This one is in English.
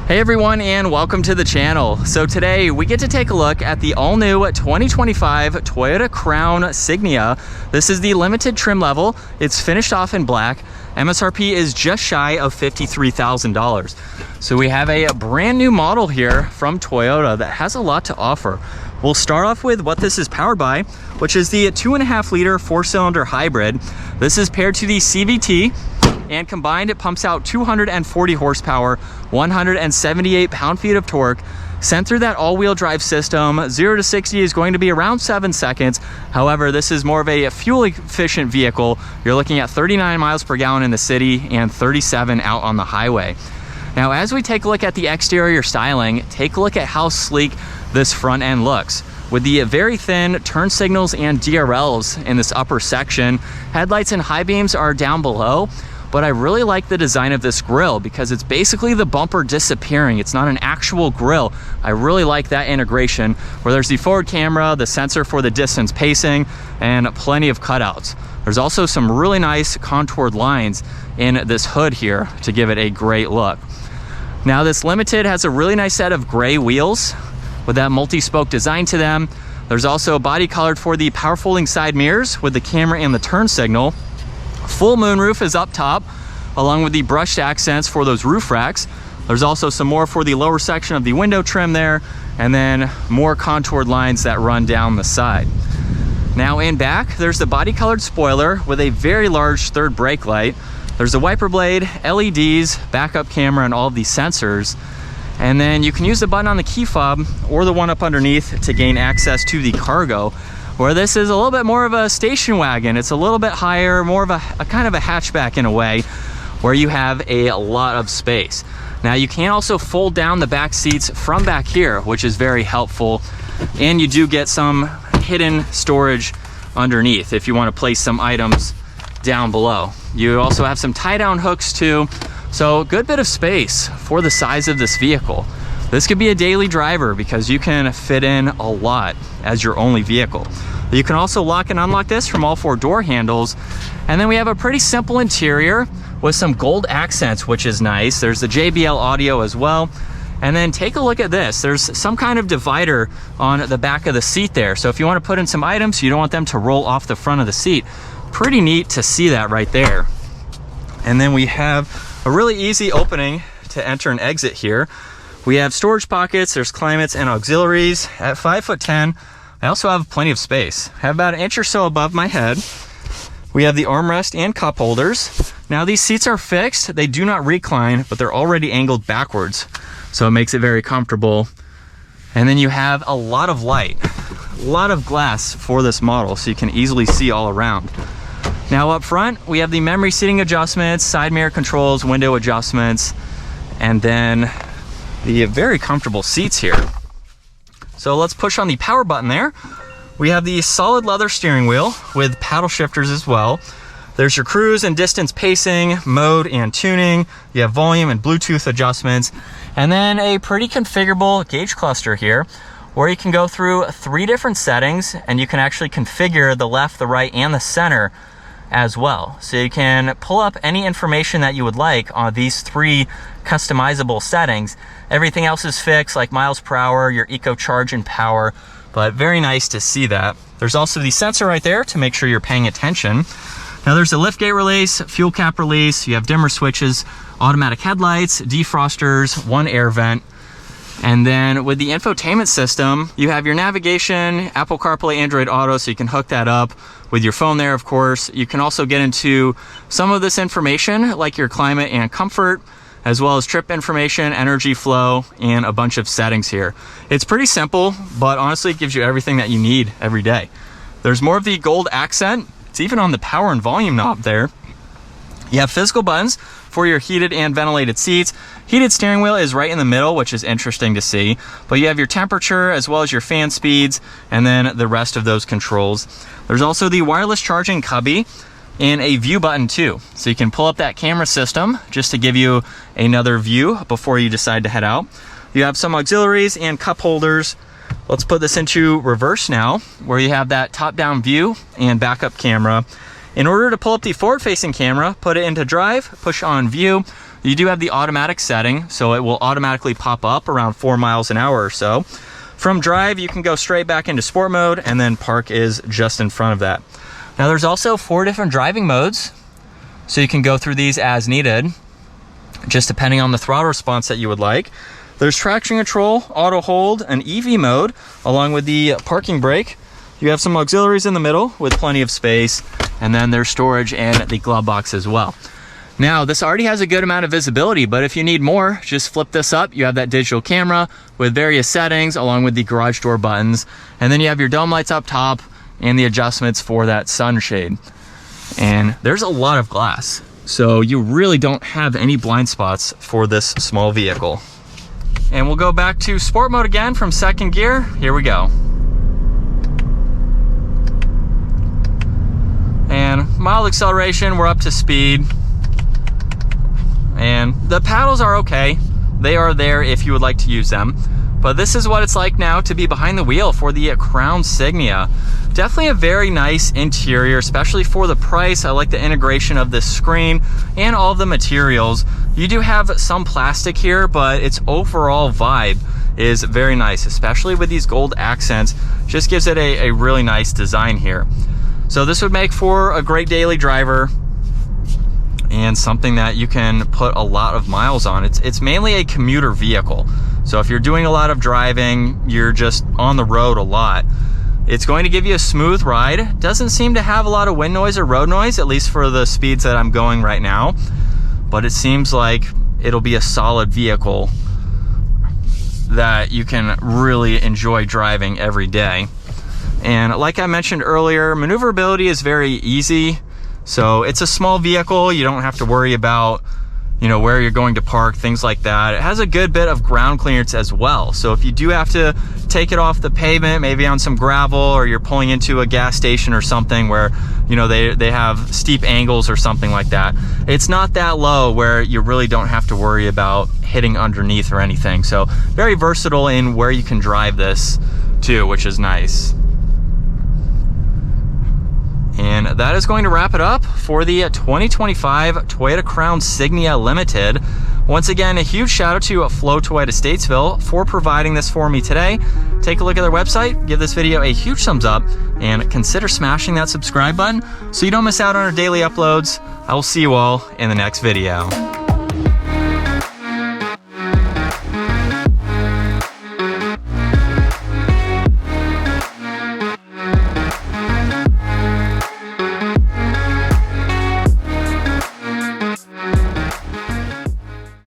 Hey everyone, and welcome to the channel. So today we get to take a look at the all-new 2025 Toyota Crown Signia. This is the limited trim level. It's finished off in black. MSRP is just shy of $53,000. So we have a brand new model here from Toyota that has a lot to offer. We'll start off with what this is powered by, which is the 2.5 liter 4-cylinder hybrid. This is paired to the CVT, and combined it pumps out 240 horsepower, 178 pound-feet of torque, sent through that all-wheel drive system. 0 to 60 is going to be around 7 seconds. However, this is more of a fuel-efficient vehicle. You're looking at 39 miles per gallon in the city and 37 out on the highway. Now, as we take a look at the exterior styling, take a look at how sleek this front end looks. With the very thin turn signals and DRLs in this upper section, headlights and high beams are down below. But I really like the design of this grille because it's basically the bumper disappearing. It's not an actual grille. I really like that integration where there's the forward camera, the sensor for the distance pacing, and plenty of cutouts. There's also some really nice contoured lines in this hood here to give it a great look. Now this Limited has a really nice set of gray wheels with that multi-spoke design to them. There's also body colored for the power folding side mirrors with the camera and the turn signal. Full moonroof is up top, along with the brushed accents for those roof racks. There's also some more for the lower section of the window trim there, and then more contoured lines that run down the side. Now in back, there's the body colored spoiler with a very large third brake light. There's a wiper blade, LEDs, backup camera, and all of these sensors. And then you can use the button on the key fob or the one up underneath to gain access to the cargo, where this is a little bit more of a station wagon. It's a little bit higher, more of a kind of a hatchback in a way, where you have a lot of space. Now you can also fold down the back seats from back here, which is very helpful. And you do get some hidden storage underneath if you want to place some items down below. You also have some tie down hooks too. So a good bit of space for the size of this vehicle. This could be a daily driver because you can fit in a lot as your only vehicle. You can also lock and unlock this from all 4 door handles. And then we have a pretty simple interior with some gold accents, which is nice. There's the JBL audio as well. And then take a look at this. There's some kind of divider on the back of the seat there. So if you want to put in some items, you don't want them to roll off the front of the seat. Pretty neat to see that right there. And then we have a really easy opening to enter and exit here. We have storage pockets, there's climates and auxiliaries. At 5'10", I also have plenty of space. I have about an inch or so above my head. We have the armrest and cup holders. Now these seats are fixed, they do not recline, but they're already angled backwards, so it makes it very comfortable. And then you have a lot of light, a lot of glass for this model, so you can easily see all around. Now up front, we have the memory seating adjustments, side mirror controls, window adjustments, and then the very comfortable seats here. So let's push on the power button there. We have the solid leather steering wheel with paddle shifters as well. There's your cruise and distance pacing, mode and tuning. You have volume and Bluetooth adjustments. And then a pretty configurable gauge cluster here where you can go through 3 different settings and you can actually configure the left, the right, and the center as well. So you can pull up any information that you would like on these 3 customizable settings. Everything else is fixed, like miles per hour, your eco charge and power, but very nice to see that. There's also the sensor right there to make sure you're paying attention. Now there's a liftgate release, fuel cap release, you have dimmer switches, automatic headlights, defrosters, 1 air vent. And then with the infotainment system, you have your navigation, Apple CarPlay, Android Auto, so you can hook that up with your phone there, of course. You can also get into some of this information, like your climate and comfort, as well as trip information, energy flow, and a bunch of settings here. It's pretty simple, but honestly, it gives you everything that you need every day. There's more of the gold accent. It's even on the power and volume knob there. You have physical buttons for your heated and ventilated seats. Heated steering wheel is right in the middle, which is interesting to see. But you have your temperature as well as your fan speeds, and then the rest of those controls. There's also the wireless charging cubby and a view button too. So you can pull up that camera system just to give you another view before you decide to head out. You have some auxiliaries and cup holders. Let's put this into reverse now, where you have that top-down view and backup camera. In order to pull up the forward-facing camera, put it into drive, push on view. You do have the automatic setting, so it will automatically pop up around 4 miles an hour or so. From drive, you can go straight back into sport mode, and then park is just in front of that. Now there's also 4 different driving modes, so you can go through these as needed, just depending on the throttle response that you would like. There's traction control, auto hold, and EV mode, along with the parking brake. You have some auxiliaries in the middle with plenty of space, and then there's storage and the glove box as well. Now, this already has a good amount of visibility, but if you need more, just flip this up. You have that digital camera with various settings, along with the garage door buttons, and then you have your dome lights up top and the adjustments for that sunshade. And there's a lot of glass, so you really don't have any blind spots for this small vehicle. And we'll go back to sport mode again from second gear. Here we go. And mild acceleration, we're up to speed. And the paddles are okay. They are there if you would like to use them. But this is what it's like now to be behind the wheel for the Crown Signia. Definitely a very nice interior, especially for the price. I like the integration of this screen and all of the materials. You do have some plastic here, but its overall vibe is very nice, especially with these gold accents. Just gives it a really nice design here. So this would make for a great daily driver and something that you can put a lot of miles on. It's mainly a commuter vehicle. So if you're doing a lot of driving, you're just on the road a lot, it's going to give you a smooth ride. Doesn't seem to have a lot of wind noise or road noise, at least for the speeds that I'm going right now. But it seems like it'll be a solid vehicle that you can really enjoy driving every day. And like I mentioned earlier, maneuverability is very easy. So it's a small vehicle. You don't have to worry about, you know, where you're going to park, things like that. It has a good bit of ground clearance as well. So if you do have to take it off the pavement, maybe on some gravel, or you're pulling into a gas station or something where, you know, they have steep angles or something like that, it's not that low where you really don't have to worry about hitting underneath or anything. So very versatile in where you can drive this too, which is nice. And that is going to wrap it up for the 2025 Toyota Crown Signia Limited. Once again, a huge shout out to Flo Toyota Statesville for providing this for me today. Take a look at their website, give this video a huge thumbs up, and consider smashing that subscribe button so you don't miss out on our daily uploads. I will see you all in the next video.